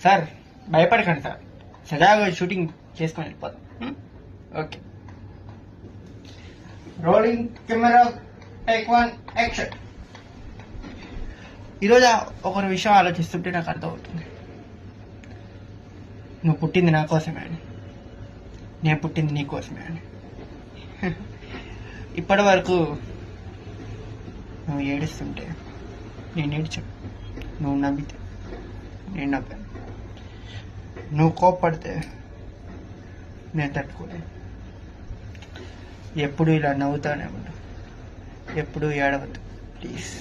Sir భయపడకండి sir, సజాగా shooting చేసుకొని వెళ్ళిపోతాం. Okay, rolling camera, take 1 action. ఈరోజు ఒకరి విషయం ఆలోచిస్తుంటే నాకు అర్థం అవుతుంది. నువ్వు పుట్టింది నా కోసమే అని, నేను పుట్టింది నీ కోసమే అని. ఇప్పటి వరకు నువ్వు ఏడుస్తుంటే నేను ఏడ్చాను, నువ్వు నవ్వితే నేను నవ్వాను, నువ్వు కోప్పడితే నేను తట్టుకోలేను. ఎప్పుడు ఇలా నవ్వుతానే ఉన్నా, ఎప్పుడు ఏడవద్దు ప్లీజ్.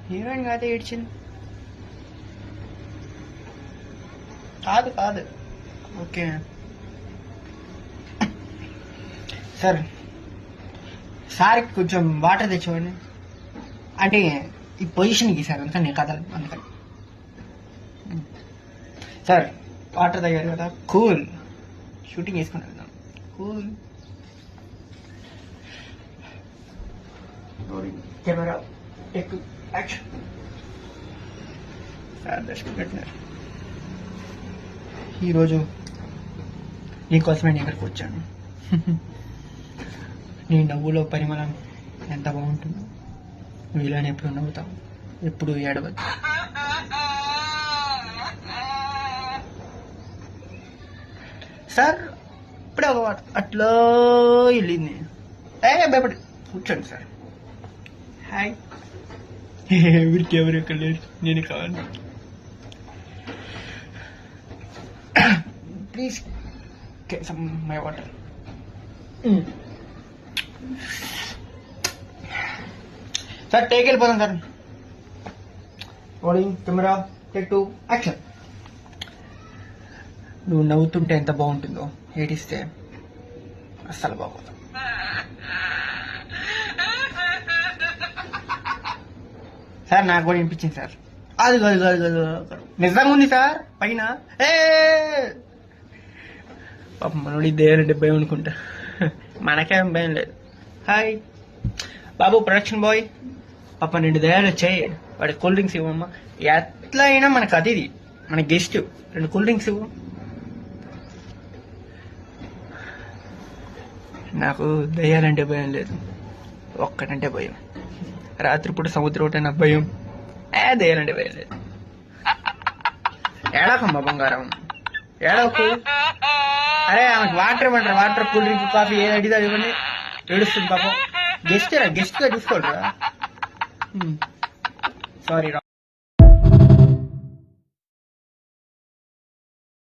హీరోయిన్ కాదే ఏడ్చింది, కాదు కాదు. ఓకే సార్, సార్కి కొంచెం వాటర్ తెచ్చేవాడిని. అంటే ఈ పొజిషన్కి సార్, అందుకని నేను కదలను, అందుకని. సార్ వాటర్ తగ్గారు కదా, కూల్, షూటింగ్ వేసుకుని వెళ్దాం, cool. Camera, take action. Sir దర్శకుడు పెట్టినారు. ఈరోజు నీకోసమే నేను ఇక్కడికి వచ్చాను. నీ నవ్వులో పరిమళం ఎంత బాగుంటుందో, నువ్వు ఇలానే ఎప్పుడు నవ్వుతావు, ఎప్పుడు ఏడవద్దు. సార్ ఇప్పుడే అట్లా వెళ్ళింది. భయపడి కూర్చోండి సార్. హాయ్, ఎవరికి ఎవరు ఎక్కడ లేరు, నేను కావాలి. Please some my water. Sir take వెళ్ళిపోతాం sir. Rolling camera, take 2 action. నువ్వు నవ్వుతుంటే ఎంత బాగుంటుందో, ఏడిస్తే అస్సలు బాగోదు. సార్ నాకు కూడా వినిపించింది సార్. అది కాదు కాదు కాదు, నిజంగా ఉంది సార్ పైన. పాప మనోడి దేవాలంటే భయం అనుకుంటా, మనకేం భయం లేదు. హాయ్ బాబు, ప్రొడక్షన్ బాయ్. పాప 2 దయాలు వచ్చాయి, వాడి కూల్ డ్రింక్స్ ఇవ్వమ్మా. ఎట్లా అయినా మనకు అతిథి, మన గెస్ట్, 2 కూల్ డ్రింక్స్ ఇవ్వు. నాకు దయ్యాలంటే భయం లేదు, ఒక్కటంటే భయం. రాత్రిపూట సముద్రం ఒకటే నా భయం, దయ్యాలంటే భయం లేదు. ఏడవకమ్మా బంగారం, ఏడవకు. అరే ఆమెకు వాటర్ ఇవ్వండి, వాటర్, కూల్ డ్రింక్, కాఫీ ఏది అడిగితే ఇవ్వండి. ఏడుస్తుంది పాపం. గెస్ట్ గా తీసుకోండి రా. సారీ రా.